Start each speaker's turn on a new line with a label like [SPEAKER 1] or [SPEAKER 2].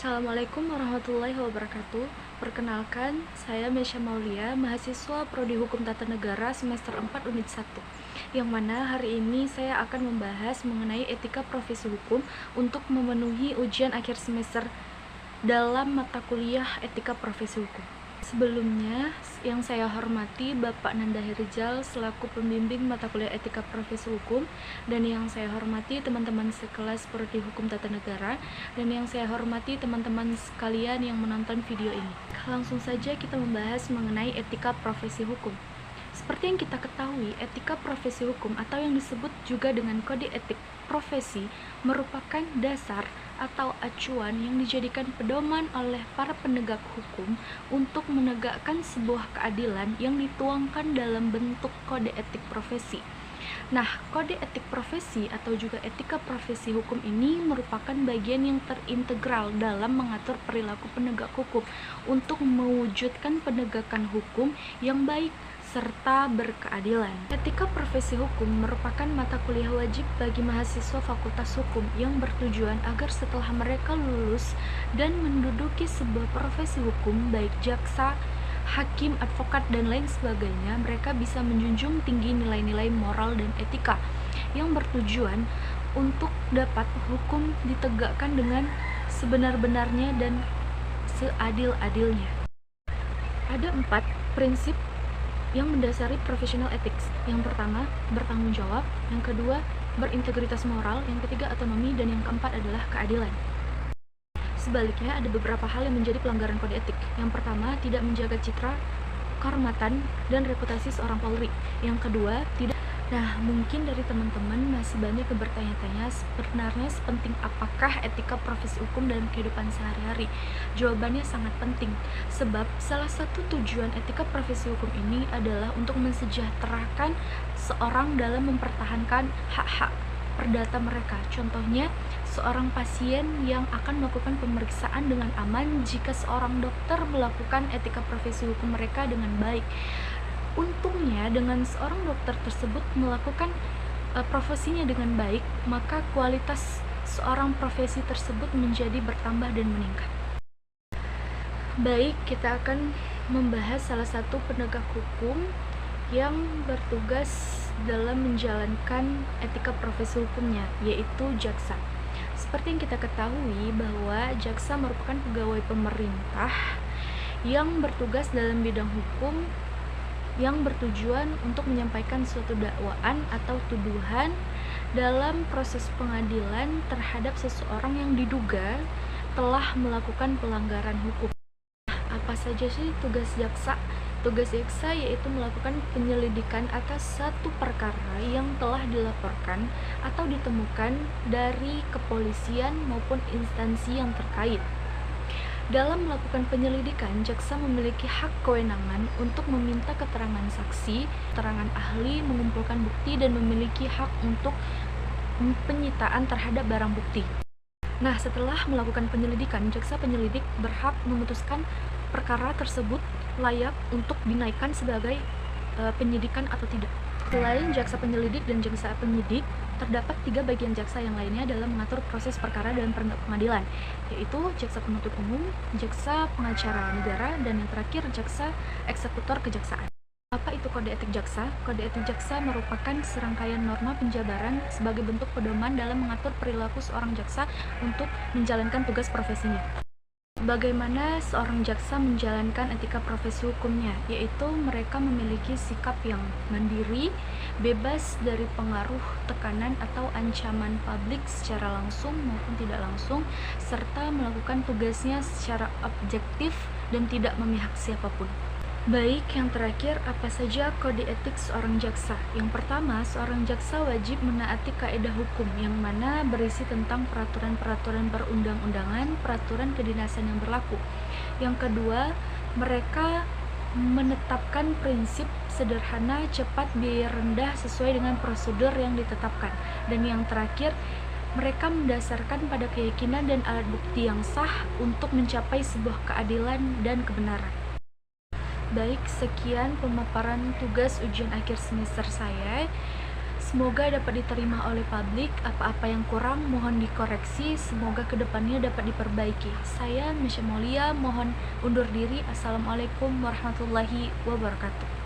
[SPEAKER 1] Assalamualaikum warahmatullahi wabarakatuh. Perkenalkan, saya Mesya Maulia, mahasiswa Prodi Hukum Tata Negara semester 4 Unit 1. Yang mana hari ini saya akan membahas mengenai etika profesi hukum untuk memenuhi ujian akhir semester dalam mata kuliah etika profesi hukum. Sebelumnya, yang saya hormati Bapak Nanda Hirijal selaku pembimbing mata kuliah etika profesi hukum, dan yang saya hormati teman-teman sekelas Prodi Hukum Tata Negara, dan yang saya hormati teman-teman sekalian yang menonton video ini. Langsung saja kita membahas mengenai etika profesi hukum. Seperti yang kita ketahui, etika profesi hukum atau yang disebut juga dengan kode etik profesi merupakan dasar atau acuan yang dijadikan pedoman oleh para penegak hukum untuk menegakkan sebuah keadilan yang dituangkan dalam bentuk kode etik profesi. Nah, kode etik profesi atau juga etika profesi hukum ini merupakan bagian yang terintegral dalam mengatur perilaku penegak hukum untuk mewujudkan penegakan hukum yang baik serta berkeadilan. Etika profesi hukum merupakan mata kuliah wajib bagi mahasiswa Fakultas Hukum yang bertujuan agar setelah mereka lulus dan menduduki sebuah profesi hukum, baik jaksa, hakim, advokat, dan lain sebagainya, mereka bisa menjunjung tinggi nilai-nilai moral dan etika yang bertujuan untuk dapat hukum ditegakkan dengan sebenar-benarnya dan seadil-adilnya. Ada 4 prinsip yang mendasari professional ethics. Yang pertama, bertanggung jawab. Yang kedua, berintegritas moral. Yang ketiga, otonomi. Dan yang keempat adalah keadilan. Sebaliknya, ada beberapa hal yang menjadi pelanggaran kode etik. Yang pertama, tidak menjaga citra, kehormatan, dan reputasi seorang Polri. Yang kedua, tidak. Nah, mungkin dari teman-teman masih banyak yang bertanya-tanya sebenarnya sepenting apakah etika profesi hukum dalam kehidupan sehari-hari. Jawabannya sangat penting, sebab salah satu tujuan etika profesi hukum ini adalah untuk mensejahterakan seorang dalam mempertahankan hak-hak perdata mereka. Contohnya, seorang pasien yang akan melakukan pemeriksaan dengan aman jika seorang dokter melakukan etika profesi hukum mereka dengan baik. Untungnya, dengan seorang dokter tersebut melakukan profesinya dengan baik, maka kualitas seorang profesi tersebut menjadi bertambah dan meningkat. Baik, kita akan membahas salah satu penegak hukum yang bertugas dalam menjalankan etika profesi hukumnya, yaitu jaksa. Seperti yang kita ketahui bahwa jaksa merupakan pegawai pemerintah yang bertugas dalam bidang hukum yang bertujuan untuk menyampaikan suatu dakwaan atau tuduhan dalam proses pengadilan terhadap seseorang yang diduga telah melakukan pelanggaran hukum. Apa saja sih tugas jaksa? Tugas jaksa yaitu melakukan penyelidikan atas satu perkara yang telah dilaporkan atau ditemukan dari kepolisian maupun instansi yang terkait. Dalam melakukan penyelidikan, jaksa memiliki hak kewenangan untuk meminta keterangan saksi, keterangan ahli, mengumpulkan bukti, dan memiliki hak untuk penyitaan terhadap barang bukti. Nah, setelah melakukan penyelidikan, jaksa penyelidik berhak memutuskan perkara tersebut layak untuk dinaikkan sebagai penyidikan atau tidak. Selain jaksa penyelidik dan jaksa penyidik, terdapat 3 bagian jaksa yang lainnya dalam mengatur proses perkara dalam pengadilan, yaitu jaksa penuntut umum, jaksa pengacara negara, dan yang terakhir jaksa eksekutor kejaksaan. Apa itu kode etik jaksa? Kode etik jaksa merupakan serangkaian norma penjabaran sebagai bentuk pedoman dalam mengatur perilaku seorang jaksa untuk menjalankan tugas profesinya. Bagaimana seorang jaksa menjalankan etika profesi hukumnya, yaitu mereka memiliki sikap yang mandiri, bebas dari pengaruh, tekanan, atau ancaman publik secara langsung maupun tidak langsung, serta melakukan tugasnya secara objektif dan tidak memihak siapapun. Baik, yang terakhir, apa saja kode etik seorang jaksa? Yang pertama, seorang jaksa wajib menaati kaedah hukum yang mana berisi tentang peraturan-peraturan perundang-undangan, peraturan kedinasan yang berlaku. Yang kedua, mereka menetapkan prinsip sederhana, cepat, biaya rendah sesuai dengan prosedur yang ditetapkan. Dan yang terakhir, mereka mendasarkan pada keyakinan dan alat bukti yang sah untuk mencapai sebuah keadilan dan kebenaran. Baik, sekian pemaparan tugas ujian akhir semester saya. Semoga dapat diterima oleh publik. Apa-apa yang kurang mohon dikoreksi. Semoga kedepannya dapat diperbaiki. Saya Mesya Maulia mohon undur diri. Assalamualaikum warahmatullahi wabarakatuh.